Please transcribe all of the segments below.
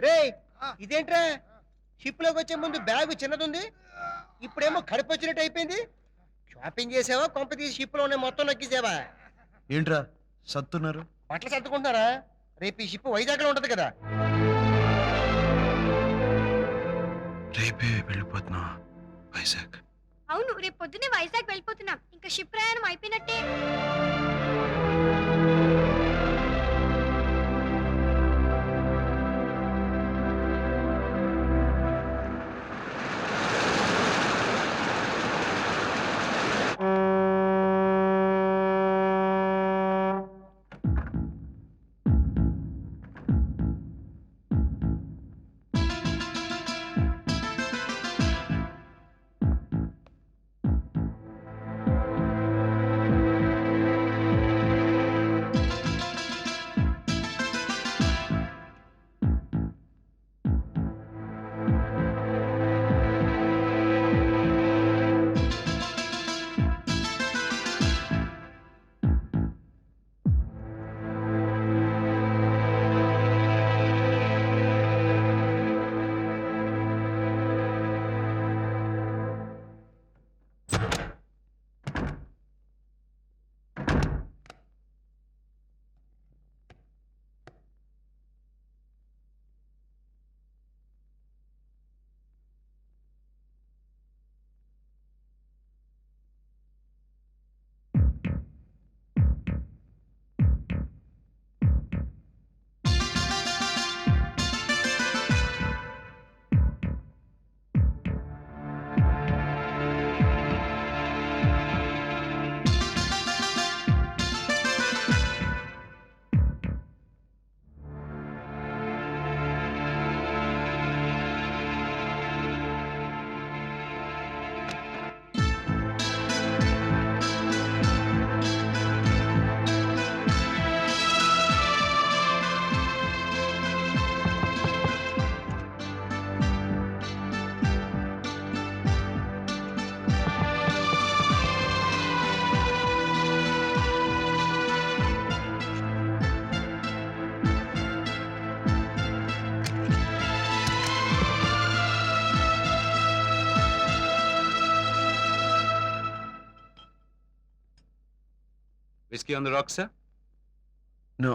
రే ఇదేంట్రా షిప్ లోకి వచ్చే ముందు బ్యాగ్ చిన్నదుంది, ఇప్పుడేమో కడుపు వచ్చినట్టు అయిపోయింది. షాపింగ్ చేసావా, కొంప తీసి షిప్ లోనే మొత్తం నొక్కిసావా? ఏంట్రా సత్తున్నారు? బట్టలు సర్దుకుంటున్నారా? రేపు ఈ షిప్ వైజాగ్ లో ఉంటది కదా. రేపే వెళ్ళిపోతున్నా వైజాగ్. అవును, రేపు పొద్దున్నే వైజాగ్ వెళ్ళిపోతున్నాం. ఇంకా షిప్ ప్రయాణం అయిపోయినట్టే. Whiskey on the rocks, sir? No,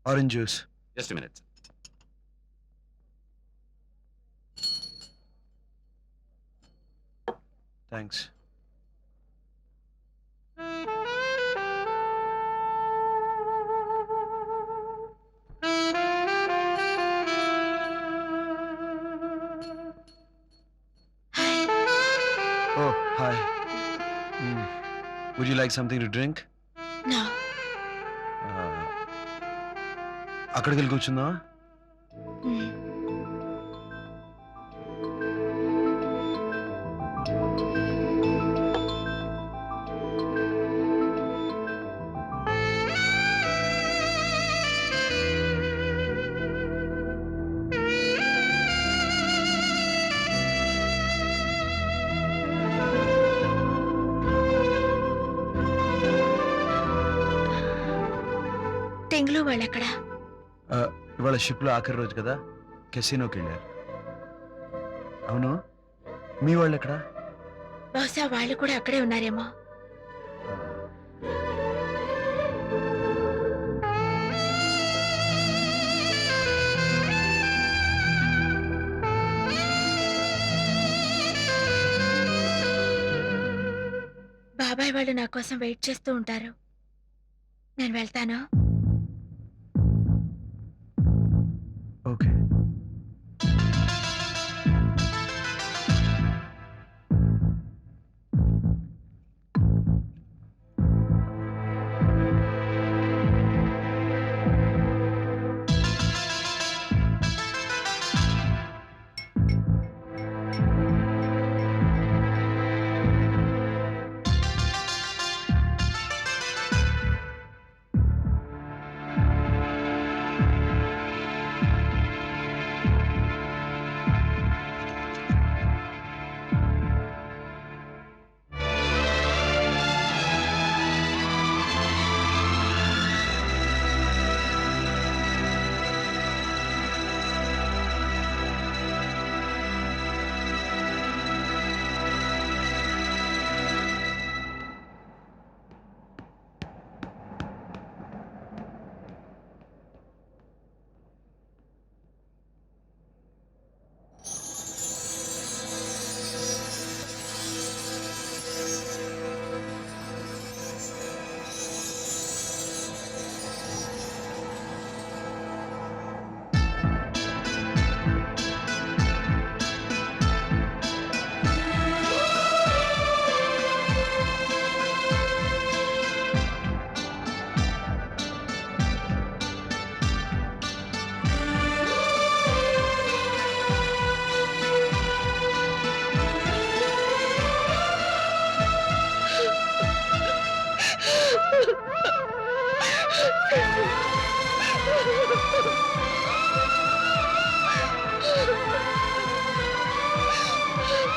orange juice. Just a minute, sir. Thanks. Oh, hi. Would you like something to drink? No. అక్కడికి వెళ్ళి కూర్చుందా? తెంగులు వాళ్ళెక్కడ? ఇవాళ షిప్లో ఆఖరి రోజు కదా, కెసినోకి వెళ్ళారు. అవును, మీ వాళ్ళు ఎక్కడ? బహుశా వాళ్ళు కూడా అక్కడే ఉన్నారేమో. బాబాయ్ వాళ్ళు నా కోసం వెయిట్ చేస్తూ ఉంటారు. నేను వెళ్తాను. Okay.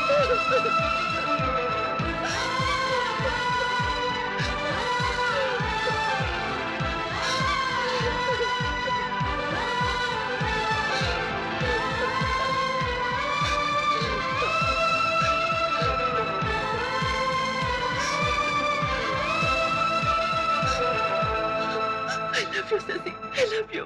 I love you, Sasi. I love you.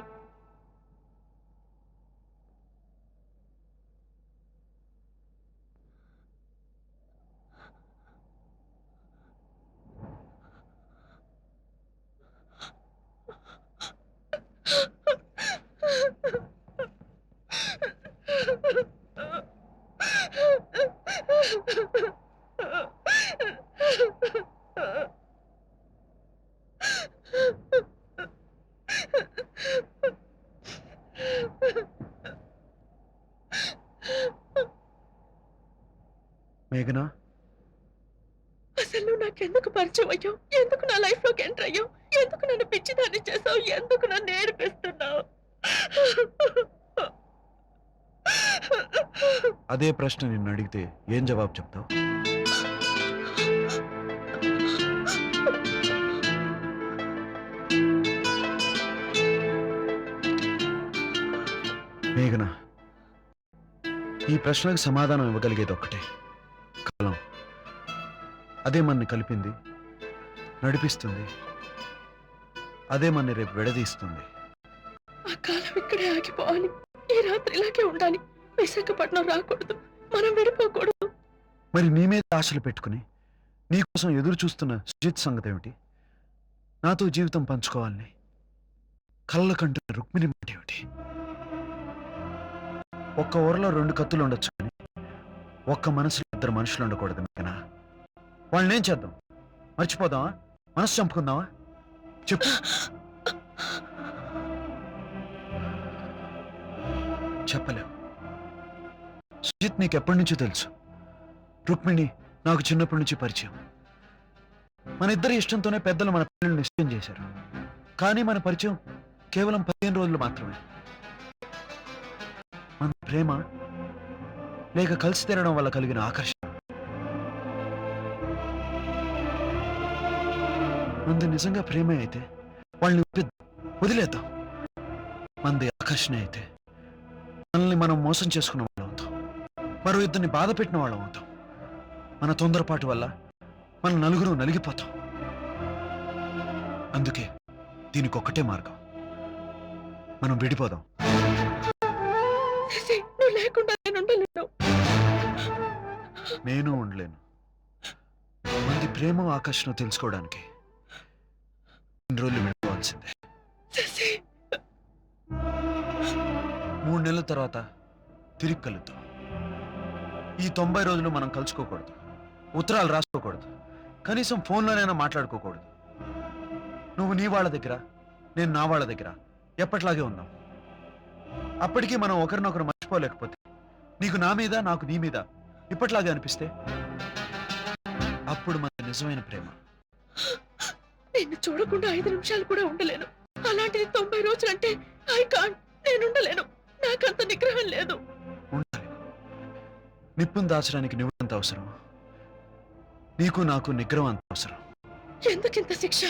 మేఘనా, అసలు నువ్వు నాకెందుకు పరిచయం అయ్యావు? ఎందుకు నా లైఫ్ లోకి ఎంటర్ అయ్యావు? ఎందుకు నన్ను పిచ్చిదాన్ని చేసావు? ఎందుకు నన్ను ఏడిపిస్తున్నావు? అదే ప్రశ్న నిన్ను అడిగితే ఏం జవాబు చెప్తావు? మేఘనా, ఈ ప్రశ్నకు సమాధానం ఇవ్వగలిగేది ఒక్కటే, కాలం. అదే మనని కలిపింది, నడిపిస్తుంది. అదే మనని రేపు విడదీస్తుంది. ఆ కాలం ఇక్కడే ఆగిపోవాలి. ఈ రాత్రి ఇలాగే ఉండాలి. విశాఖపట్నం రాకూడదు. మనం విడిపోకూడదు. మరి నీ మీద ఆశలు పెట్టుకుని నీకోసం ఎదురు చూస్తున్న సుజిత్ సంగతి ఏమిటి? నాతో జీవితం పంచుకోవాలని కళ్ళ కంటున్న రుక్మిణి మాట ఏమిటి? ఒక్క ఊరలో 2 కత్తులు ఉండొచ్చు కానీ ఒక్క మనసులో 2 మనుషులు ఉండకూడదు మేఘనా. వాళ్ళని ఏం చేద్దాం? మర్చిపోదామా? మనసు చంపుకుందామా? చెప్పు. చెప్పలేవు. సుజిత్ నీకు ఎప్పటి నుంచో తెలుసు. రుక్మిణి నాకు చిన్నప్పటి నుంచి పరిచయం. మన ఇద్దరి ఇష్టంతోనే పెద్దలు మన పిల్లల్ని నిశ్చయం చేశారు. కానీ మన పరిచయం కేవలం 15 రోజులు మాత్రమే. మన ప్రేమ లేక కలిసి తినడం వల్ల కలిగిన ఆకర్షణ. మంది నిజంగా ప్రేమే అయితే వాళ్ళని వదిలేద్దాం. మంది ఆకర్షణ అయితే మనల్ని మనం మోసం చేసుకున్న వాళ్ళం అవుతాం. మరో ఇద్దరిని బాధ పెట్టిన వాళ్ళం అవుతాం. మన తొందరపాటు వల్ల మన నలుగురు నలిగిపోతాం. అందుకే దీనికి ఒక్కటే మార్గం, మనం విడిపోదాం. శశి, నువ్వు లేకుండా నేను ఉండలేను. నేను ఉండలేను. మంది ప్రేమ ఆకర్షణ తెలుసుకోవడానికి 2 రోజులు విడిపోవాల్సిందే. శశి, 3 నెలల తర్వాత తిరిగి కలుద్దాం. ఈ 90 రోజులు మనం కలుసుకోకూడదు, ఉత్తరాలు రాసుకోకూడదు, కనీసం ఫోన్లోనైనా మాట్లాడుకోకూడదు. నువ్వు నీ వాళ్ళ దగ్గర, నేను నా వాళ్ళ దగ్గర ఎప్పట్లాగే ఉన్నాం. అప్పటికీ మనం ఒకరినొకరు మర్చిపోలేకపోతే, నీకు నా మీద నాకు నీ మీద ఇప్పట్లాగే అనిపిస్తే, అప్పుడు మన నిజమైన ప్రేమ. నిన్ను చూడకుండా 5 నిమిషాలు కూడా ఉండలేను. అలాంటిది 90 రోజులంటే ఐ కాంట్. నేను ఉండలేను. నాకంత నిగ్రహం లేదు. ఉండాలి. నిప్పును దాచడానికి నువ్వెంత అవసరం, నీకు నాకు నిగ్రహం అంత అవసరం. ఎందుకింత శిక్ష?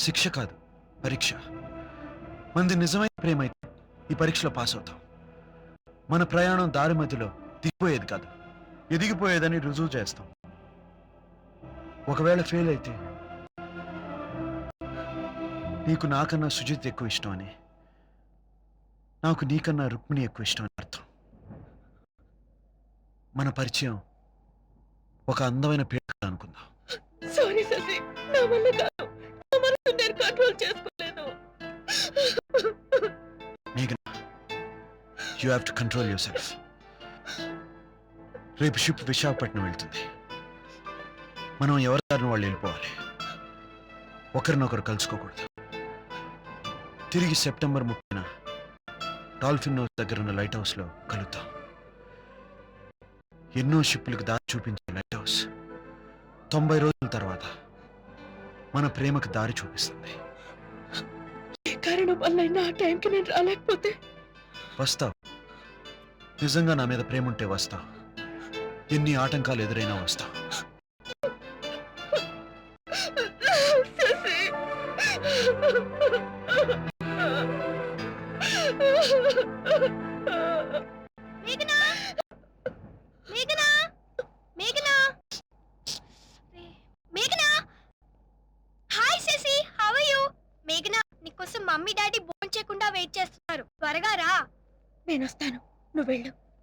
శిక్ష కాదు, పరీక్ష. మంది నిజమైన ప్రేమ అయితే ఈ పరీక్షలో పాస్ అవుతాం. మన ప్రయాణం దారి మధ్యలో దిగిపోయేది కాదు, ఎదిగిపోయేదని రుజువు చేస్తాం. ఒకవేళ ఫెయిల్ అయితే నీకు నాకన్నా సుజిత్ ఎక్కువ ఇష్టం అని, నాకు నీకన్నా రుక్మిణి ఎక్కువ ఇష్టం అని అర్థం. మన పరిచయం ఒక అందమైన పేరు అనుకుందాం. సారీ శశి, నా వల్ల కాదు. నా మనసు నేను కంట్రోల్ చేసుకోలేను. మేఘనా, you have to control your self. రేపు షిప్ విశాఖపట్నం వెళ్తుంది. మనం ఎవరి దారిని వాళ్ళు వెళ్ళిపోవాలి. ఒకరినొకరు కలుసుకోకూడదు. తిరిగి సెప్టెంబర్ 30న డాల్ఫిన్ హౌస్ దగ్గర ఉన్న లైట్ హౌస్లో కలుద్దాం. ఎన్నో షిప్పులకు దారి చూపించే లైట్ హౌస్ 90 రోజుల తర్వాత మన ప్రేమకు దారి చూపిస్తుంది. ఏ కారణం వల్ల ఆ టైంకి నేను రాలేకపోతే? వస్తావు. నిజంగా నా మీద ప్రేమ ఉంటే వస్తావు. ఎన్ని ఆటంకాలు ఎదురైనా వస్తా. శశి. మేఘనా మేఘనా మేఘనా మేఘనా hi Shashi how are you మేఘనా నీకోసం మమ్మీ డాడీ భోంచేయకుండా వెయిట్ చేస్తున్నారు త్వరగా రా నేను వస్తాను, నువ్వు వెళ్ళు.